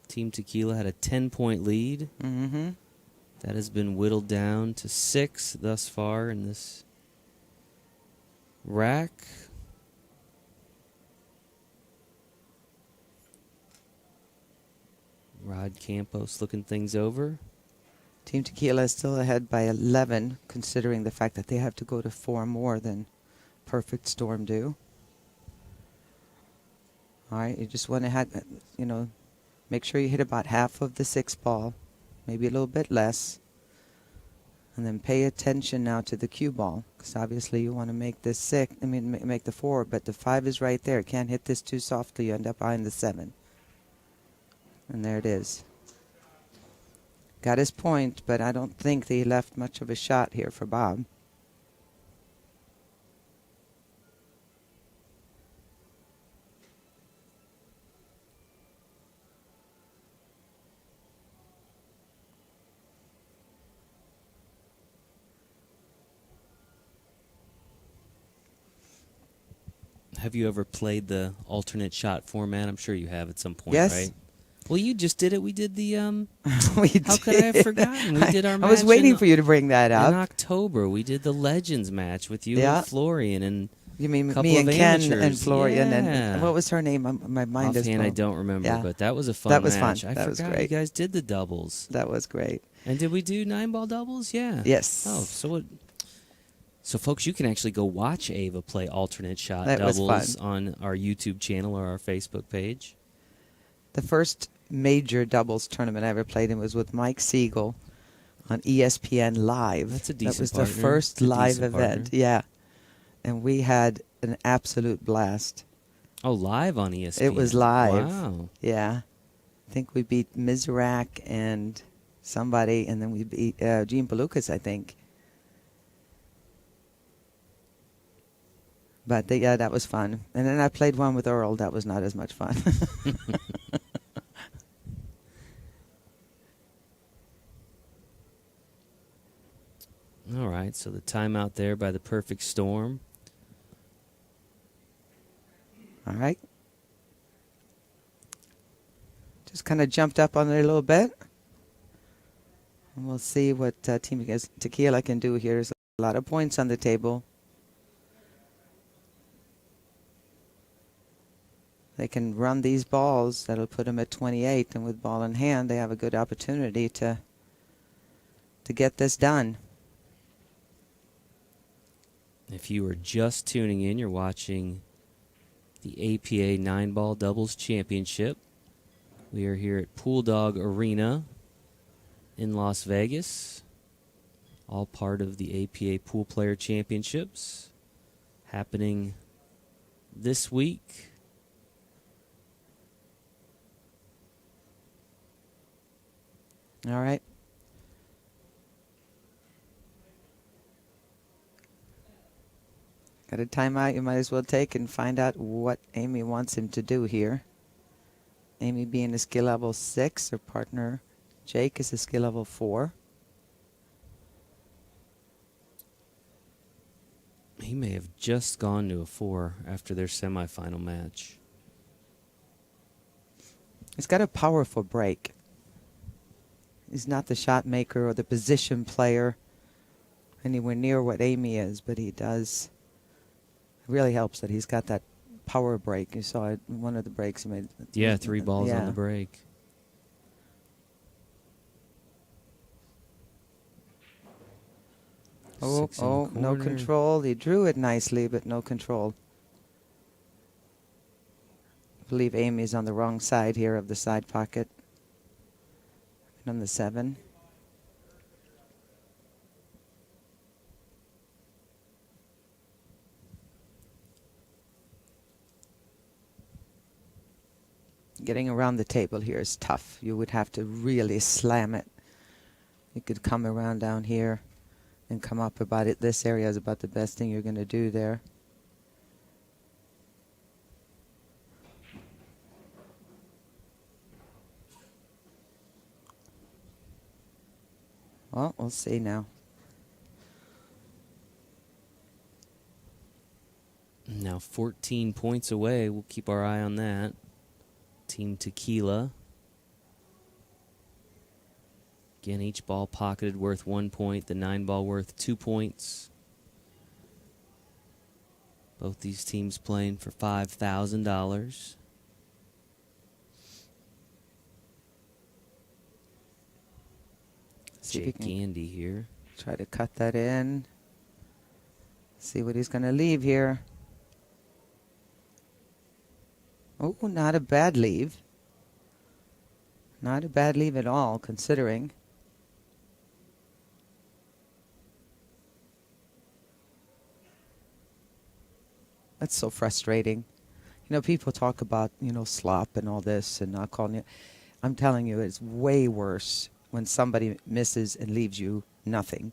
Team Tequila had a 10-point lead. Mm-hmm. That has been whittled down to 6 thus far in this rack. Rod Campos looking things over. Team Tequila is still ahead by 11, considering the fact that they have to go to 4 more than Perfect Storm do. All right, you just want to make sure you hit about half of the 6-ball, maybe a little bit less. And then pay attention now to the cue ball, because obviously you want to make this make the 4, but the 5 is right there. Can't hit this too softly, you end up behind the 7. And there it is. Got his point, but I don't think they left much of a shot here for Bob. Have you ever played the alternate shot format? I'm sure you have at some point, Yes. right? Well, you just did it. We did the We how could I have forgotten? We did our I match was waiting for you to bring that in up. October. We did the Legends match with you Yeah. and Florian and You mean couple me and of Ken amateurs. and Florian Yeah. and what was her name? My mind is offhand, I blown. don't remember, Yeah. but that was a fun That was match. fun. I That was forgot great. you guys did the doubles. That was great. And did we do 9-ball doubles? Yeah. Yes. Oh, so folks, you can actually go watch Ava play alternate shot That was doubles fun. on our YouTube channel or our Facebook page. The first major doubles tournament I ever played in was with Mike Siegel on ESPN Live. That's a That decent was partner. the first That's a live decent event. partner. Yeah. And we had an absolute blast. Oh, live on ESPN. It was live. Wow. Yeah. I think we beat Mizrak and somebody, and then we beat Jean Pelucas, I think. But yeah, that was fun. And then I played one with Earl. That was not as much fun. All right, so the timeout there by the Perfect Storm. All right. Just kind of jumped up on it a little bit. And we'll see what Team Tequila can do here. There's a lot of points on the table. They can run these balls. That'll put them at 28. And with ball in hand, they have a good opportunity to get this done. If you are just tuning in, you're watching the APA 9-Ball Doubles Championship. We are here at Pool Dog Arena in Las Vegas. All part of the APA Pool Player Championships happening this week. All right. Got a timeout you might as well take and find out what Amy wants him to do here. Amy being a skill level 6, her partner Jake is a skill level 4. He may have just gone to a 4 after their semifinal match. He's got a powerful break. He's not the shot maker or the position player anywhere near what Amy is, but he does. It really helps that he's got that power break. You saw it in one of the breaks he made. Yeah, 3 balls on Yeah. the break. Oh, 6 in the no corner. control. He drew it nicely, but no control. I believe Amy's on the wrong side here of the side pocket. And on the 7. Getting around the table here is tough. You would have to really slam it. You could come around down here and come up about it. This area is about the best thing you're going to do there. Well, we'll see now. Now 14 points away. We'll keep our eye on that. Team Tequila. Again, each ball pocketed worth 1 point. The 9-ball worth 2 points. Both these teams playing for $5,000. See if he Jake can Gandy here. try to cut that in. See what he's going to leave here. Oh, not a bad leave. Not a bad leave at all, considering. That's so frustrating. You know, people talk about, slop and all this and not calling you. I'm telling you, it's way worse when somebody misses and leaves you nothing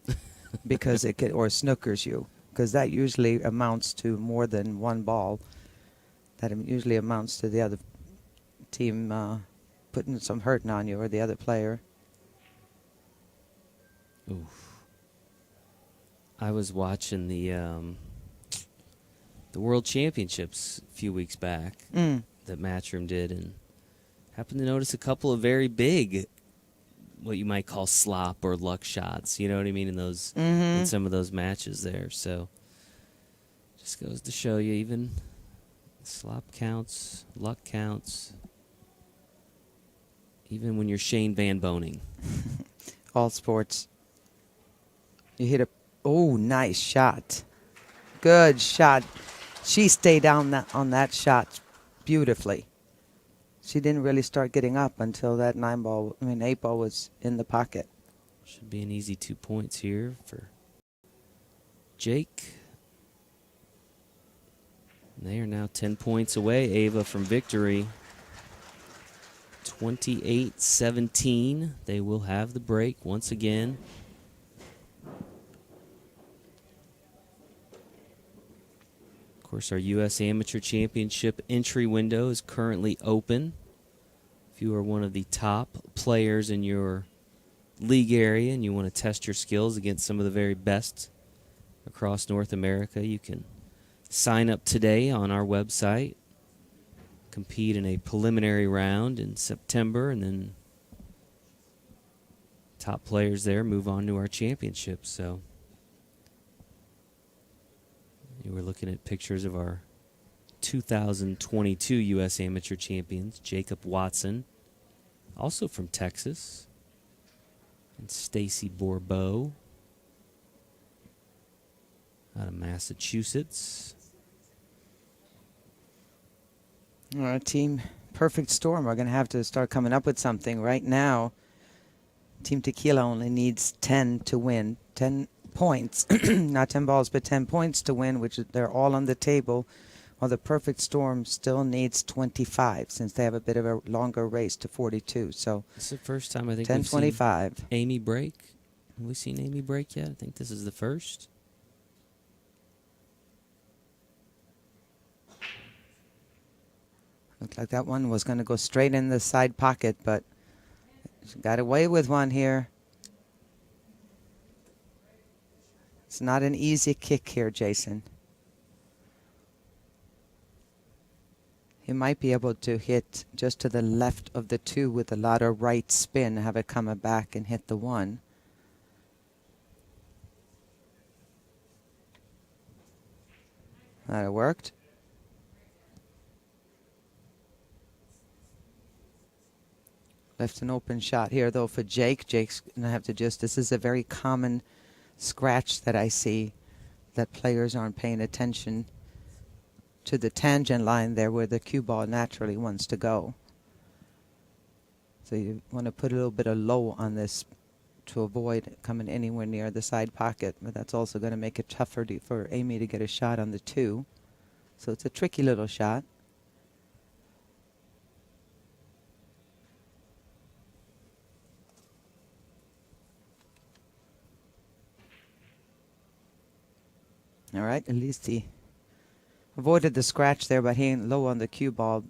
because it could, or snookers you, because that usually amounts to more than one ball. That usually amounts to the other team putting some hurting on you or the other player. Oof. I was watching the World Championships a few weeks back that Matchroom did, and happened to notice a couple of very big, what you might call slop or luck shots. You know what I mean, in those in some of those matches there. So just goes to show you, even slop counts, luck counts, even when you're Shane Van Boning. All sports. You hit nice shot. Good shot. She stayed on that shot beautifully. She didn't really start getting up until that 8 ball was in the pocket. Should be an easy 2 points here for Jake. And they are now 10 points away, Ava, from victory. 28-17. They will have the break once again. Of course, our U.S. Amateur Championship entry window is currently open. If you are one of the top players in your league area and you want to test your skills against some of the very best across North America, you can sign up today on our website, compete in a preliminary round in September, and then top players there move on to our championship. So you were looking at pictures of our 2022 U.S. Amateur Champions, Jacob Watson, also from Texas, and Stacy Bourbeau out of Massachusetts. Our team Perfect Storm are going to have to start coming up with something. Right now, Team Tequila only needs 10 to win. 10 points, not 10 balls, but 10 points to win, which they're all on the table, while the Perfect Storm still needs 25 since they have a bit of a longer race to 42. So This is the first time I think 10, we've 25. seen Amy break. Have we seen Amy break yet? I think this is the first. Looked like that one was going to go straight in the side pocket, but she got away with one here. It's not an easy kick here, Jason. He might be able to hit just to the left of the 2 with a lot of right spin, have it come back and hit the 1. That worked. Left an open shot here, though, for Jake. Jake's going to have to just, this is a very common scratch that I see, that players aren't paying attention to the tangent line there where the cue ball naturally wants to go. So you want to put a little bit of low on this to avoid coming anywhere near the side pocket, but that's also going to make it tougher for Amy to get a shot on the 2. So it's a tricky little shot. All right, at least he avoided the scratch there, but he ain't low on the cue ball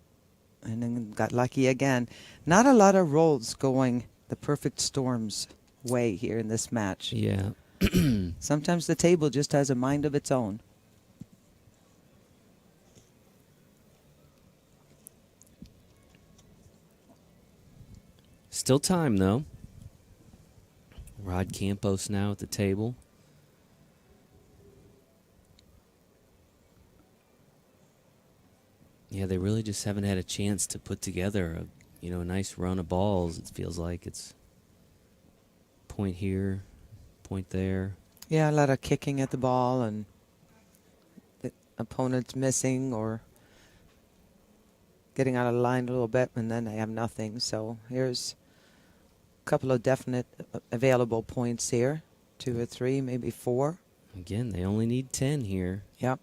and then got lucky again. Not a lot of rolls going the Perfect Storm's way here in this match. Yeah. Sometimes the table just has a mind of its own. Still time, though. Rod Campos now at the table. Yeah, they really just haven't had a chance to put together a nice run of balls. It feels like it's point here, point there. Yeah, a lot of kicking at the ball and the opponent's missing or getting out of line a little bit, and then they have nothing. So here's a couple of definite available points here. 2 or 3, maybe 4. Again, they only need 10 here. Yep.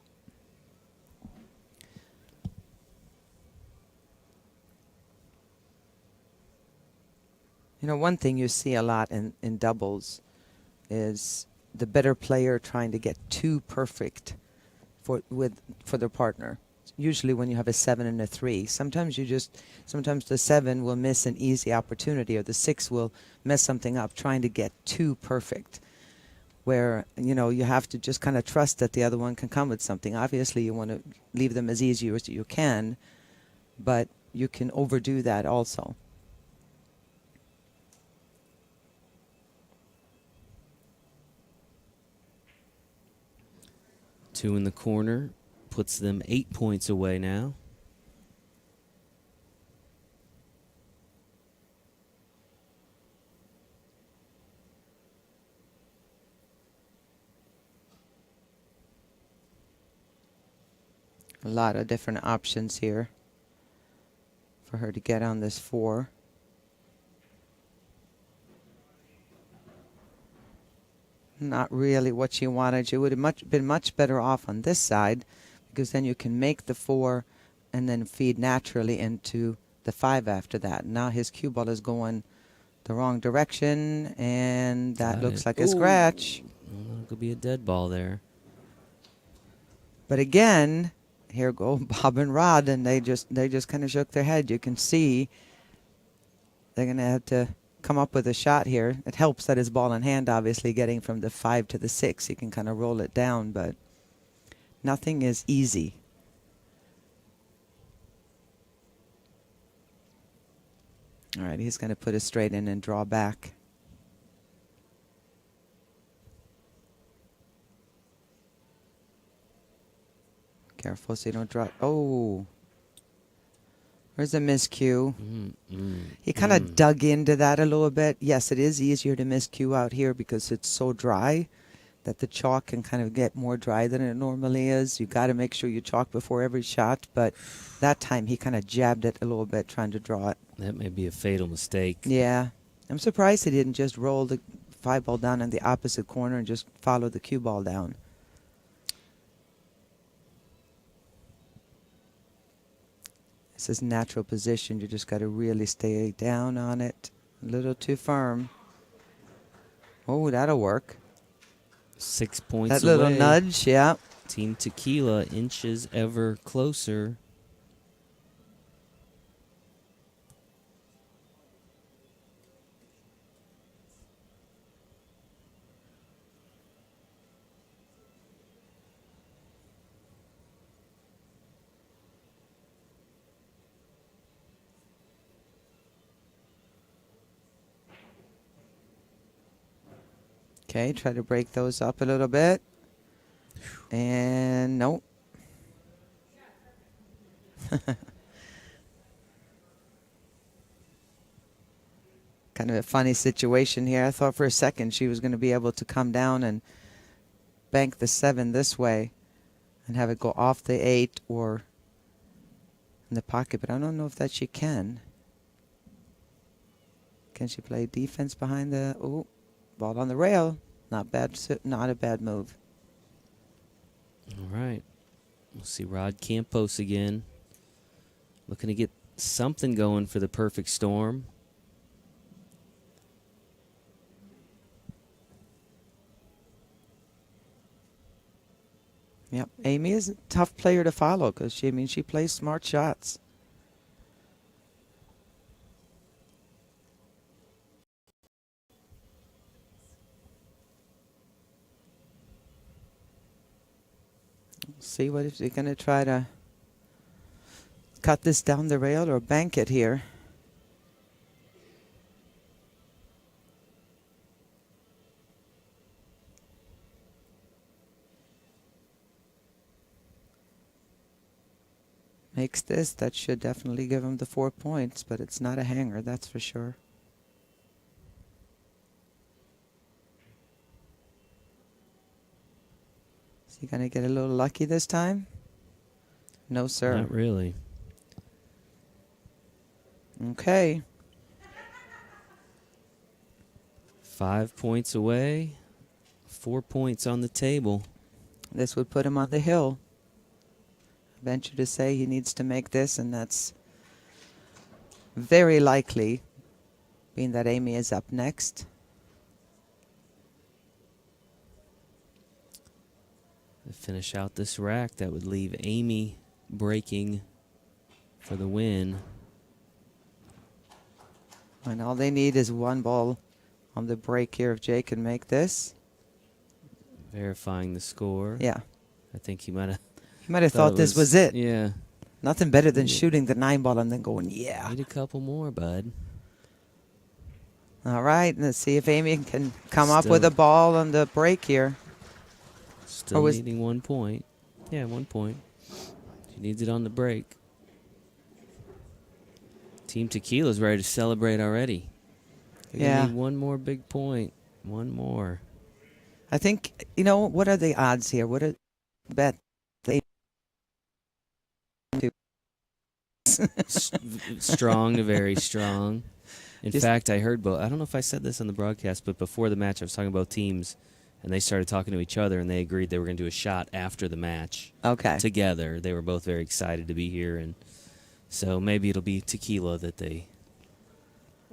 You know, one thing you see a lot in doubles is the better player trying to get too perfect for their partner. Usually when you have a 7 and a 3, sometimes the 7 will miss an easy opportunity, or the 6 will mess something up trying to get too perfect, where you have to just kind of trust that the other one can come with something. Obviously you want to leave them as easy as you can, but you can overdo that also. Two in the corner puts them 8 points away now. A lot of different options here for her to get on this 4. Not really what she wanted. She would have been much better off on this side, because then you can make the 4 and then feed naturally into the 5 after that. Now his cue ball is going the wrong direction, and that Got looks it. like a Ooh. scratch. Well, it could be a dead ball there. But again, here go Bob and Rod, and they just kind of shook their head. You can see they're going to have to come up with a shot here. It helps that his ball in hand, obviously, getting from the 5 to the 6. He can kind of roll it down, but nothing is easy. All right, he's going to put it straight in and draw back. Careful so you don't drop. Oh. Where's the miscue? He kind of dug into that a little bit. Yes, it is easier to miscue out here because it's so dry that the chalk can kind of get more dry than it normally is. You got to make sure you chalk before every shot, but that time he kind of jabbed it a little bit trying to draw it. That may be a fatal mistake. Yeah. I'm surprised he didn't just roll the 5 ball down in the opposite corner and just follow the cue ball down. This is natural position. You just got to really stay down on it. A little too firm. Oh, that'll work. 6 points That little away. nudge, yeah. Team Tequila inches ever closer. Okay, try to break those up a little bit. And nope. Kind of a funny situation here. I thought for a second she was going to be able to come down and bank the 7 this way and have it go off the 8 or in the pocket, but I don't know if that she can. Can she play defense behind the... Oh, ball on the rail. Not bad. Not a bad move. All right. We'll see Rod Campos again. Looking to get something going for the perfect storm. Yep. Amy is a tough player to follow because she plays smart shots. See what if they're going to try to cut this down the rail or bank it here. Makes this, that should definitely give him the 4 points, but it's not a hanger, that's for sure. Is he going to get a little lucky this time? No, sir. Not really. Okay. 5 points away. 4 points on the table. This would put him on the hill. Venture to say he needs to make this, and that's very likely, being that Amy is up next. To finish out this rack, that would leave Amy breaking for the win. And all they need is 1 ball on the break here if Jay can make this. Verifying the score. Yeah. I think he might have... He might have thought this was it. Yeah. Nothing better than shooting the 9 ball and then going, yeah. Need a couple more, bud. All right, let's see if Amy can come up with a ball on the break here. Still needing 1 point. Yeah, 1 point. She needs it on the break. Team Tequila's ready to celebrate already. They need 1 more big point. 1 more. I think, what are the odds here? What are bet? Strong to very strong. In fact, I heard I don't know if I said this on the broadcast, but before the match I was talking about teams, and they started talking to each other, and they agreed they were going to do a shot after the match. Okay. Together. They were both very excited to be here and So maybe it'll be tequila that they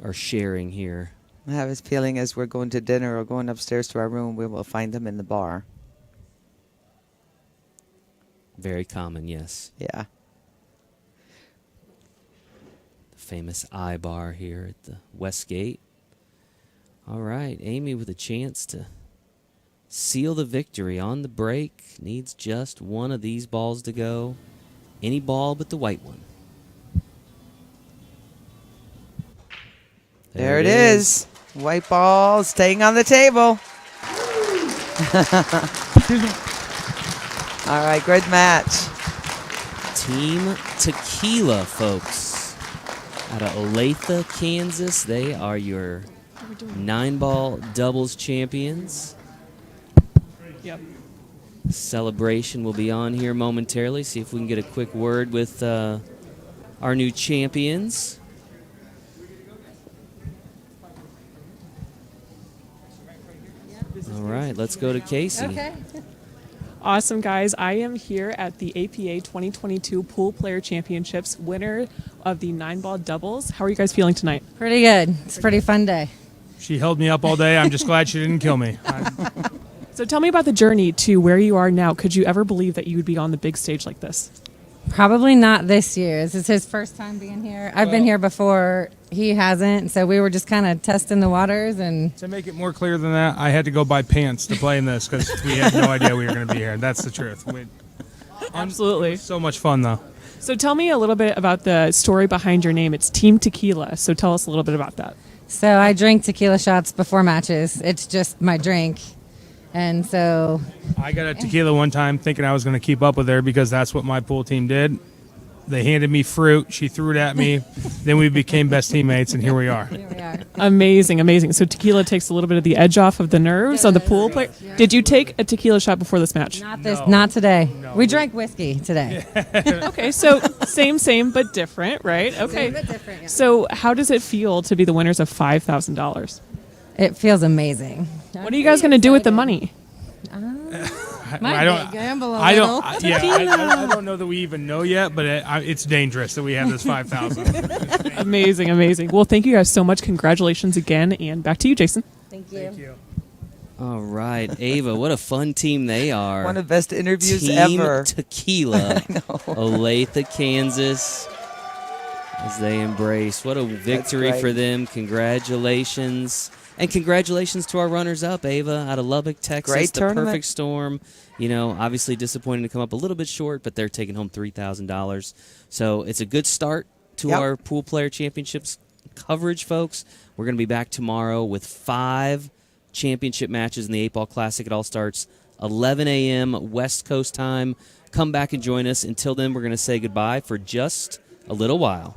are sharing here. I have this feeling as we're going to dinner or going upstairs to our room, we will find them in the bar. Very common, yes. Yeah. The famous I bar here at the Westgate. All right, Amy with a chance to seal the victory on the break. Needs just one of these balls to go. Any ball but the white one. There it is. White ball staying on the table. All right, good match. Team Tequila, folks. Out of Olathe, Kansas. They are your 9-ball doubles champions. Yep. Celebration will be on here momentarily. See if we can get a quick word with our new champions. All right, let's go to Casey. Okay. Awesome, guys. I am here at the APA 2022 Pool Player Championships, winner of the 9-ball doubles. How are you guys feeling tonight? Pretty good. It's a pretty fun day. She held me up all day. I'm just glad she didn't kill me. So tell me about the journey to where you are now. Could you ever believe that you would be on the big stage like this? Probably not this year. This is his first time being here. I've been here before. He hasn't. So we were just kind of testing the waters. And To make it more clear than that, I had to go buy pants to play in this because we had no idea we were going to be here. That's the truth. Absolutely. So much fun, though. So tell me a little bit about the story behind your name. It's Team Tequila. So tell us a little bit about that. so I drink tequila shots before matches. It's just my drink. And so I got a tequila one time thinking I was going to keep up with her because that's what my pool team did. They handed me fruit. She threw it at me. Then we became best teammates, and here we are. here we are. Amazing, amazing. So tequila takes a little bit of the edge off of the nerves on the pool player. Did you take a tequila shot before this match? Not today. No. We drank whiskey today. Okay, so same, but different, right? Okay. Same but different, yeah. So how does it feel to be the winners of $5,000? It feels amazing. What are you guys going to do with the money? Might I don't. gamble a I little. don't. I don't know that we even know yet, but it's dangerous that we have this 5,000. Amazing, amazing. Well, thank you guys so much. Congratulations again, and back to you, Jason. Thank you. Thank you. All right, Ava, what a fun team they are. One of the best interviews Team ever. Tequila, Olathe, Kansas, as they embrace. What a victory great. for them. Congratulations. And congratulations to our runners-up, Ava, out of Lubbock, Texas. Great the tournament. Perfect Storm. You know, obviously disappointing to come up a little bit short, but they're taking home $3,000. So it's a good start to Yep. our Pool Player Championships coverage, folks. We're going to be back tomorrow with 5 championship matches in the 8-Ball Classic. It all starts 11 a.m. West Coast time. Come back and join us. Until then, we're going to say goodbye for just a little while.